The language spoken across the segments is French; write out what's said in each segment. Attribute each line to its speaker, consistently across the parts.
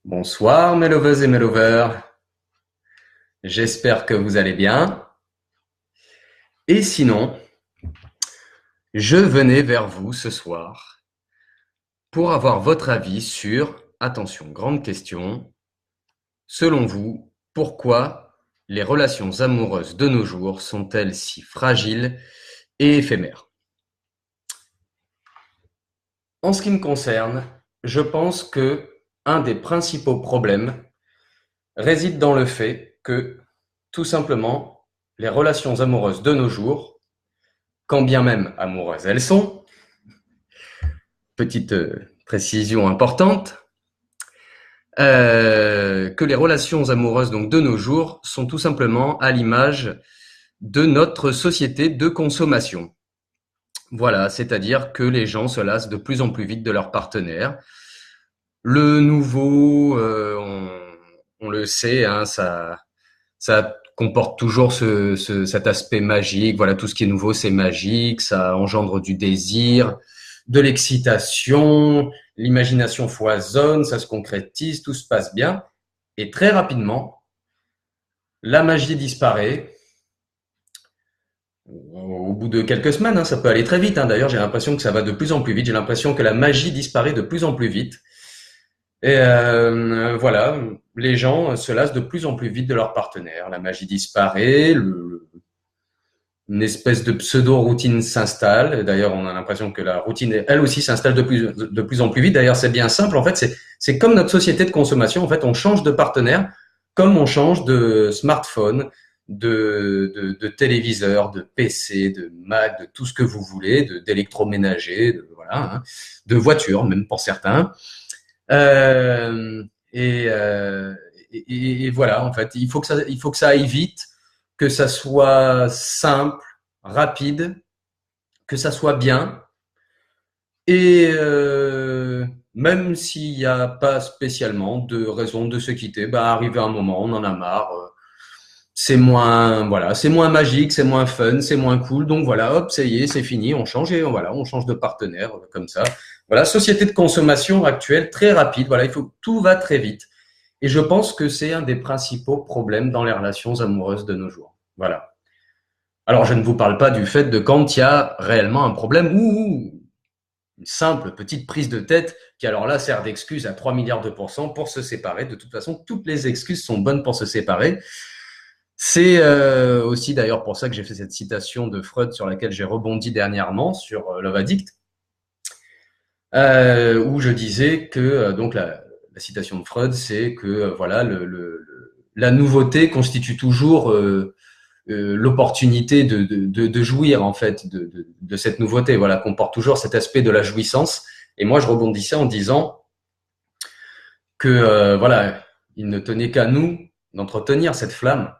Speaker 1: Bonsoir mes loveuses et mes lovers, j'espère que vous allez bien. Et sinon, je venais vers vous ce soir pour avoir votre avis sur, attention, grande question, selon vous, pourquoi les relations amoureuses de nos jours sont-elles si fragiles et éphémères? En ce qui me concerne, je pense que un des principaux problèmes réside dans le fait que, tout simplement, les relations amoureuses de nos jours, quand bien même amoureuses elles sont, petite précision importante, que les relations amoureuses donc de nos jours sont tout simplement à l'image de notre société de consommation. Voilà, c'est-à-dire que les gens se lassent de plus en plus vite de leur partenaire. Le nouveau, on le sait, hein, ça comporte toujours cet aspect magique. Voilà, tout ce qui est nouveau, c'est magique. Ça engendre du désir, de l'excitation. L'imagination foisonne, ça se concrétise, tout se passe bien. Et très rapidement, la magie disparaît. Au bout de quelques semaines, hein, ça peut aller très vite. Hein. D'ailleurs, j'ai l'impression que ça va de plus en plus vite. J'ai l'impression que la magie disparaît de plus en plus vite. Et voilà, les gens se lassent de plus en plus vite de leur partenaire. La magie disparaît, une espèce de pseudo-routine s'installe. D'ailleurs, on a l'impression que la routine, elle aussi, s'installe de plus en plus vite. D'ailleurs, c'est bien simple. En fait, c'est comme notre société de consommation. En fait, on change de partenaire comme on change de smartphone, de téléviseur, de PC, de Mac, de tout ce que vous voulez, d'électroménager, voilà, hein, de voiture, même pour certains. Euh, et, euh, et voilà, en fait, il faut que ça aille vite, que ça soit simple, rapide, que ça soit bien. Et même s'il n'y a pas spécialement de raison de se quitter, bah arrivé à un moment, on en a marre. C'est moins, voilà, c'est moins magique, c'est moins fun, c'est moins cool. Donc voilà, hop, ça y est, c'est fini, on change et voilà, on change de partenaire comme ça. Voilà, société de consommation actuelle très rapide. Voilà, tout va très vite. Et je pense que c'est un des principaux problèmes dans les relations amoureuses de nos jours. Voilà. Alors, je ne vous parle pas du fait de quand il y a réellement un problème ou une simple petite prise de tête qui, alors là, sert d'excuse à 3 milliards de pourcents pour se séparer. De toute façon, toutes les excuses sont bonnes pour se séparer. C'est aussi d'ailleurs pour ça que j'ai fait cette citation de Freud sur laquelle j'ai rebondi dernièrement sur Love Addict, où je disais que donc la citation de Freud, c'est que voilà la nouveauté constitue toujours l'opportunité de jouir en fait de cette nouveauté. Voilà, comporte toujours cet aspect de la jouissance. Et moi, je rebondissais en disant que voilà, il ne tenait qu'à nous d'entretenir cette flamme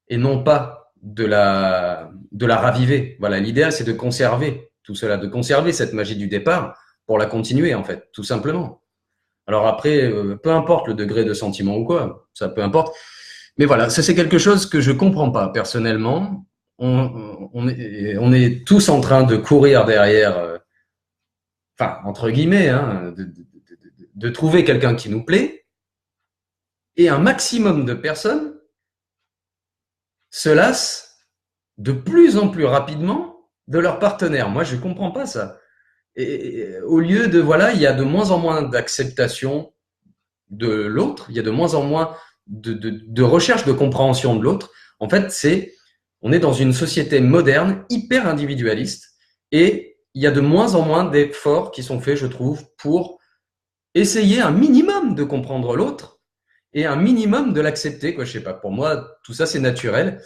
Speaker 1: et non pas de la raviver. Voilà, l'idéal, c'est de conserver tout cela, de conserver cette magie du départ pour la continuer, en fait, tout simplement. Alors après, peu importe le degré de sentiment ou quoi, ça peu importe. Mais voilà, ça c'est quelque chose que je comprends pas personnellement. On est tous en train de courir derrière, enfin entre guillemets, hein, de trouver quelqu'un qui nous plaît, et un maximum de personnes se lassent de plus en plus rapidement de leur partenaire. Moi, je comprends pas ça. Et au lieu de, voilà, il y a de moins en moins d'acceptation de l'autre, il y a de moins en moins de recherche de compréhension de l'autre. En fait, on est dans une société moderne, hyper individualiste, et il y a de moins en moins d'efforts qui sont faits, je trouve, pour essayer un minimum de comprendre l'autre et un minimum de l'accepter, quoi. Je sais pas. Pour moi, tout ça, c'est naturel.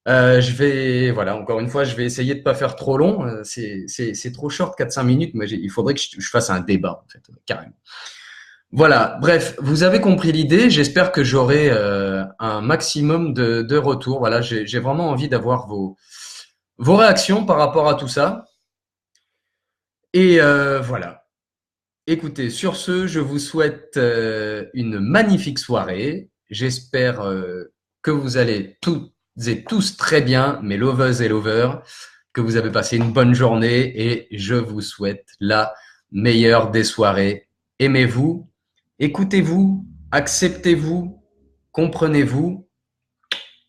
Speaker 1: Voilà, encore une fois, je vais essayer de pas faire trop long. C'est trop short, 4-5 minutes, mais il faudrait que je fasse un débat, en fait, carrément. Voilà, bref, vous avez compris l'idée. J'espère que j'aurai un maximum de retours. Voilà, j'ai vraiment envie d'avoir vos réactions par rapport à tout ça. Et voilà. Écoutez, sur ce, je vous souhaite une magnifique soirée. J'espère que vous allez toutes et tous très bien, mes loveuses et lovers, que vous avez passé une bonne journée et je vous souhaite la meilleure des soirées. Aimez-vous Écoutez-vous, acceptez-vous, comprenez-vous,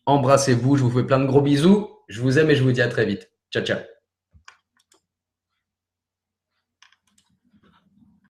Speaker 1: embrassez-vous. Je vous fais plein de gros bisous. Je vous aime et je vous dis à très vite. Ciao, ciao.